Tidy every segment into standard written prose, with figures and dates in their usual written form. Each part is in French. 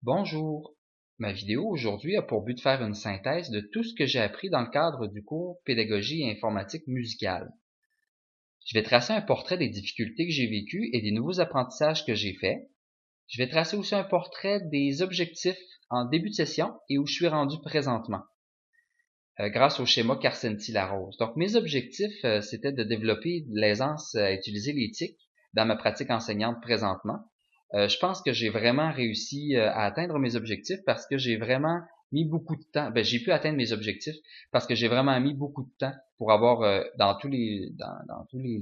Bonjour. Ma vidéo aujourd'hui a pour but de faire une synthèse de tout ce que j'ai appris dans le cadre du cours Pédagogie et informatique musicale. Je vais tracer un portrait des difficultés que j'ai vécues et des nouveaux apprentissages que j'ai faits. Je vais tracer aussi un portrait des objectifs en début de session et où je suis rendu présentement, grâce au schéma Carcenti-Larose. Donc mes objectifs, c'était de développer de l'aisance à utiliser l'éthique dans ma pratique enseignante présentement. Je pense que j'ai vraiment réussi à atteindre mes objectifs parce que j'ai vraiment mis beaucoup de temps. J'ai pu atteindre mes objectifs parce que j'ai vraiment mis beaucoup de temps pour avoir dans tous les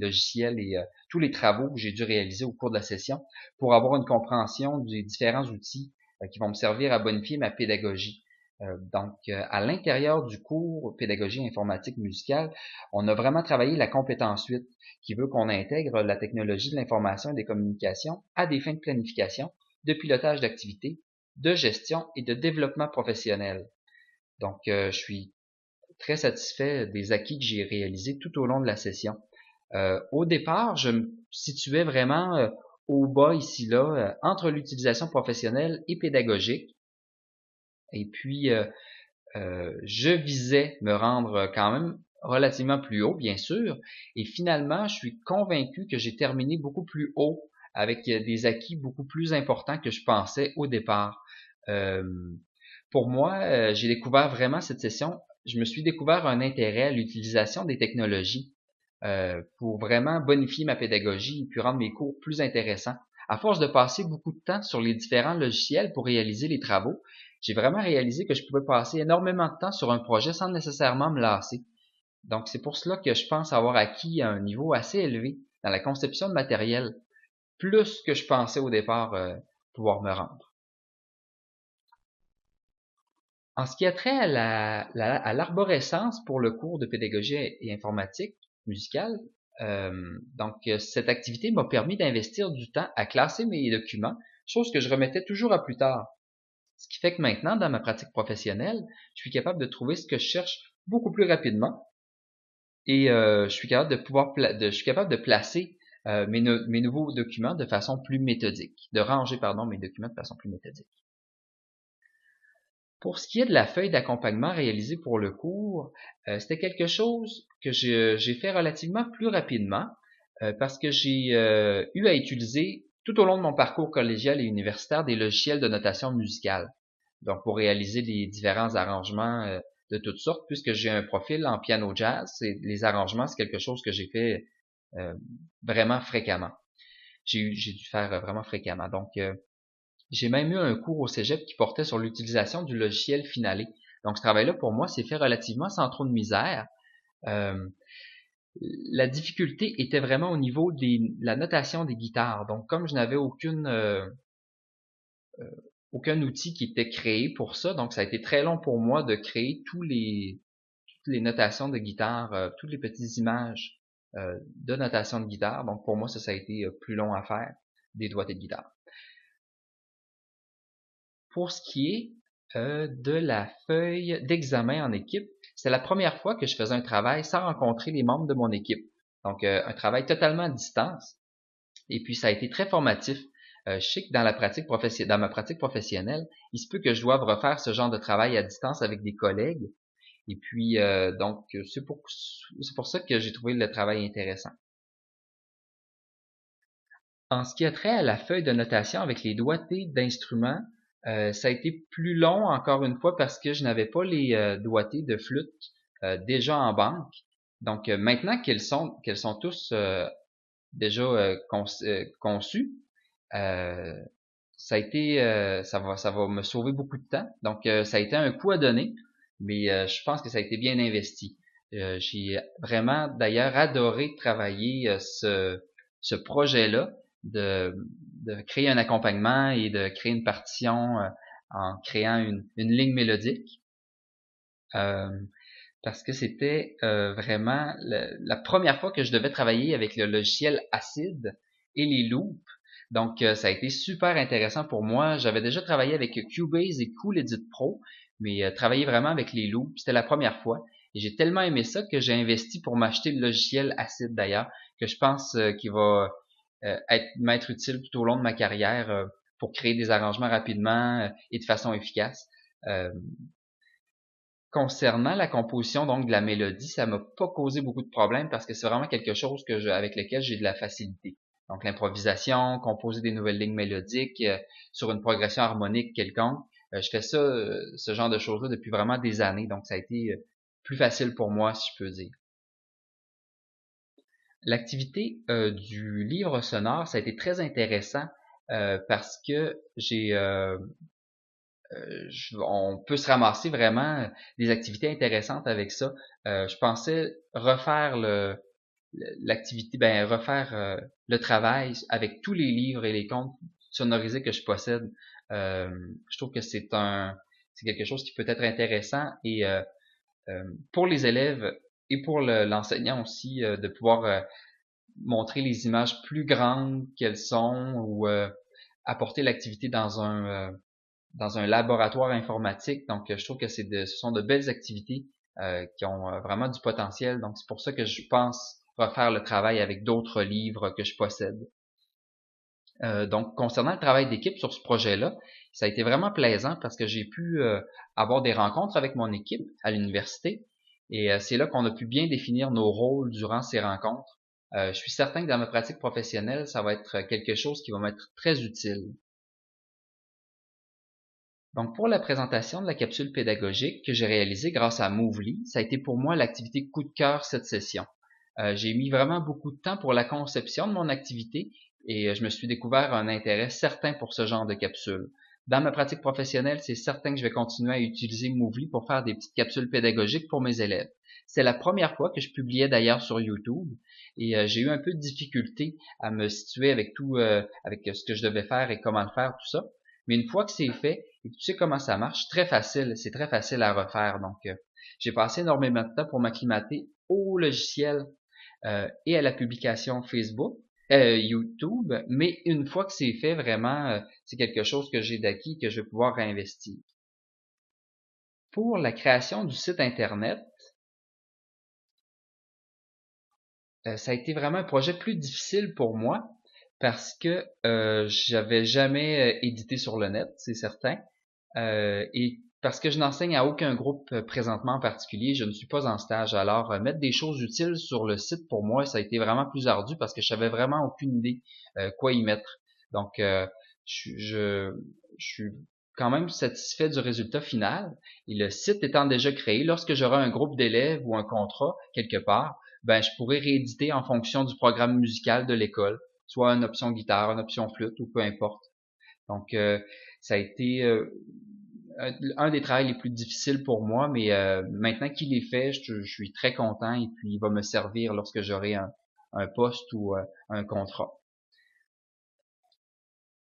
logiciels et tous les travaux que j'ai dû réaliser au cours de la session pour avoir une compréhension des différents outils qui vont me servir à bonifier ma pédagogie. À l'intérieur du cours Pédagogie informatique musicale, on a vraiment travaillé la compétence 8 qui veut qu'on intègre la technologie de l'information et des communications à des fins de planification, de pilotage d'activités, de gestion et de développement professionnel. Je suis très satisfait des acquis que j'ai réalisés tout au long de la session. Au départ, je me situais vraiment au bas ici là, entre l'utilisation professionnelle et pédagogique. Et puis, je visais me rendre quand même relativement plus haut, bien sûr, et finalement, je suis convaincu que j'ai terminé beaucoup plus haut avec des acquis beaucoup plus importants que je pensais au départ. Euh, pour moi, j'ai découvert vraiment cette session, je me suis découvert un intérêt à l'utilisation des technologies pour vraiment bonifier ma pédagogie et puis rendre mes cours plus intéressants. À force de passer beaucoup de temps sur les différents logiciels pour réaliser les travaux, j'ai vraiment réalisé que je pouvais passer énormément de temps sur un projet sans nécessairement me lasser. Donc c'est pour cela que je pense avoir acquis un niveau assez élevé dans la conception de matériel, plus que je pensais au départ pouvoir me rendre. En ce qui a trait à à l'arborescence pour le cours de pédagogie et informatique musicale, cette activité m'a permis d'investir du temps à classer mes documents, chose que je remettais toujours à plus tard. Ce qui fait que maintenant, dans ma pratique professionnelle, je suis capable de trouver ce que je cherche beaucoup plus rapidement et je suis capable de je suis capable de placer mes nouveaux documents de façon plus méthodique, de ranger, pardon, mes documents de façon plus méthodique. Pour ce qui est de la feuille d'accompagnement réalisée pour le cours, c'était quelque chose que j'ai fait relativement plus rapidement parce que j'ai eu à utiliser tout au long de mon parcours collégial et universitaire des logiciels de notation musicale. Donc pour réaliser les différents arrangements de toutes sortes, puisque j'ai un profil en piano jazz, et les arrangements, c'est quelque chose que j'ai fait euh, vraiment fréquemment. J'ai dû faire vraiment fréquemment. J'ai même eu un cours au cégep qui portait sur l'utilisation du logiciel Finale. Donc, ce travail-là, pour moi, s'est fait relativement sans trop de misère. Euh, la difficulté était vraiment au niveau de la notation des guitares. Donc, comme je n'avais aucun outil qui était créé pour ça, donc ça a été très long pour moi de créer toutes les notations de guitare, toutes les petites images de notation de guitare. Donc, pour moi, ça a été plus long à faire, des doigtés de guitare. Pour ce qui est de la feuille d'examen en équipe, c'est la première fois que je faisais un travail sans rencontrer les membres de mon équipe. Donc, un travail totalement à distance. Et puis, ça a été très formatif. Je sais que dans ma pratique professionnelle, il se peut que je doive refaire ce genre de travail à distance avec des collègues. Et puis, c'est pour ça que j'ai trouvé le travail intéressant. En ce qui a trait à la feuille de notation avec les doigtés d'instruments, ça a été plus long encore une fois parce que je n'avais pas les doigtés de flûte déjà en banque. Maintenant qu'elles sont tous déjà conçus, euh, ça va me sauver beaucoup de temps. Ça a été un coup à donner, mais je pense que ça a été bien investi. J'ai vraiment d'ailleurs adoré travailler ce projet-là de, de créer un accompagnement et de créer une partition en créant une ligne mélodique. Euh, Parce que c'était vraiment la première fois que je devais travailler avec le logiciel Acid et les loops. Ça a été super intéressant pour moi. J'avais déjà travaillé avec Cubase et Cool Edit Pro, mais travailler vraiment avec les loops, c'était la première fois. Et j'ai tellement aimé ça que j'ai investi pour m'acheter le logiciel Acid d'ailleurs, que je pense qu'il va m'être utile tout au long de ma carrière pour créer des arrangements rapidement et de façon efficace. Concernant la composition donc de la mélodie, ça m'a pas causé beaucoup de problèmes parce que c'est vraiment quelque chose avec lequel j'ai de la facilité. Donc l'improvisation, composer des nouvelles lignes mélodiques sur une progression harmonique quelconque, je fais ça, ce genre de choses-là depuis vraiment des années, donc ça a été plus facile pour moi, si je peux dire. L'activité du livre sonore, ça a été très intéressant parce que on peut se ramasser vraiment des activités intéressantes avec ça. Je pensais refaire l'activité, refaire le travail avec tous les livres et les contes sonorisés que je possède. Je trouve que c'est quelque chose qui peut être intéressant et pour les élèves et pour l'enseignant aussi de pouvoir montrer les images plus grandes qu'elles sont ou apporter l'activité dans un laboratoire informatique. Donc, je trouve que ce sont de belles activités qui ont vraiment du potentiel. Donc, c'est pour ça que je pense refaire le travail avec d'autres livres que je possède. Donc, concernant le travail d'équipe sur ce projet-là, ça a été vraiment plaisant parce que j'ai pu avoir des rencontres avec mon équipe à l'université et c'est là qu'on a pu bien définir nos rôles durant ces rencontres. Je suis certain que dans ma pratique professionnelle, ça va être quelque chose qui va m'être très utile. Donc, pour la présentation de la capsule pédagogique que j'ai réalisée grâce à Movely, ça a été pour moi l'activité coup de cœur cette session. J'ai mis vraiment beaucoup de temps pour la conception de mon activité et je me suis découvert un intérêt certain pour ce genre de capsule. Dans ma pratique professionnelle, c'est certain que je vais continuer à utiliser Movely pour faire des petites capsules pédagogiques pour mes élèves. C'est la première fois que je publiais d'ailleurs sur YouTube et j'ai eu un peu de difficulté à me situer avec avec ce que je devais faire et comment le faire, tout ça. Mais une fois que c'est fait et que tu sais comment ça marche, c'est très facile à refaire. Donc, j'ai passé énormément de temps pour m'acclimater au logiciel et à la publication Facebook, YouTube, mais une fois que c'est fait, vraiment, c'est quelque chose que j'ai d'acquis que je vais pouvoir réinvestir. Pour la création du site Internet, ça a été vraiment un projet plus difficile pour moi parce que j'avais jamais édité sur le net, c'est certain. Et parce que je n'enseigne à aucun groupe présentement en particulier, je ne suis pas en stage. Alors, mettre des choses utiles sur le site, pour moi, ça a été vraiment plus ardu parce que je savais vraiment aucune idée quoi y mettre. Donc, je suis quand même satisfait du résultat final. Et le site étant déjà créé, lorsque j'aurai un groupe d'élèves ou un contrat quelque part, ben, je pourrais rééditer en fonction du programme musical de l'école, soit une option guitare, une option flûte ou peu importe. Donc, ça a été un des travaux les plus difficiles pour moi, mais maintenant qu'il est fait, je suis très content et puis il va me servir lorsque j'aurai un poste ou un contrat.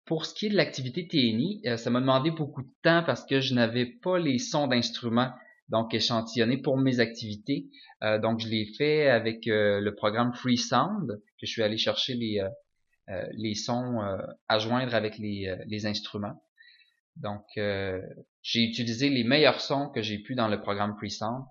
Pour ce qui est de l'activité TNI, ça m'a demandé beaucoup de temps parce que je n'avais pas les sons d'instruments donc échantillonnés pour mes activités. Donc je l'ai fait avec le programme Freesound que je suis allé chercher les sons à joindre avec les instruments. Donc, j'ai utilisé les meilleurs sons que j'ai pu dans le programme Freesound.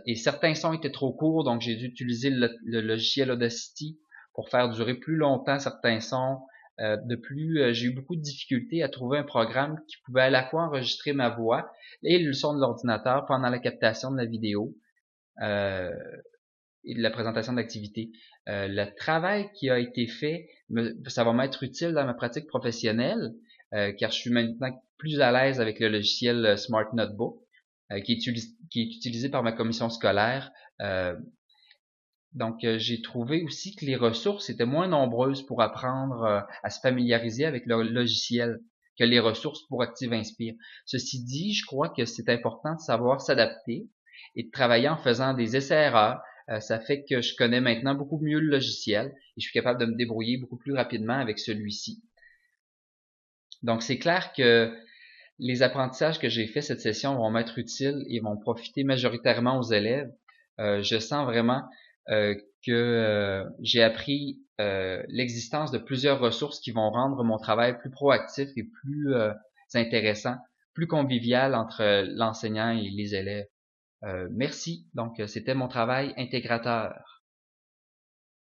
Et certains sons étaient trop courts, donc j'ai dû utiliser le logiciel Audacity pour faire durer plus longtemps certains sons. J'ai eu beaucoup de difficultés à trouver un programme qui pouvait à la fois enregistrer ma voix et le son de l'ordinateur pendant la captation de la vidéo et de la présentation de l'activité. Le travail qui a été fait, ça va m'être utile dans ma pratique professionnelle, car je suis maintenant plus à l'aise avec le logiciel Smart Notebook, qui est utilisé par ma commission scolaire. Donc, j'ai trouvé aussi que les ressources étaient moins nombreuses pour apprendre à se familiariser avec le logiciel que les ressources pour ActiveInspire. Ceci dit, je crois que c'est important de savoir s'adapter et de travailler en faisant des essais-erreurs. Ça fait que je connais maintenant beaucoup mieux le logiciel et je suis capable de me débrouiller beaucoup plus rapidement avec celui-ci. Donc, c'est clair que les apprentissages que j'ai faits cette session vont m'être utiles et vont profiter majoritairement aux élèves. Je sens vraiment que j'ai appris l'existence de plusieurs ressources qui vont rendre mon travail plus proactif et plus intéressant, plus convivial entre l'enseignant et les élèves. Merci. Donc, c'était mon travail intégrateur.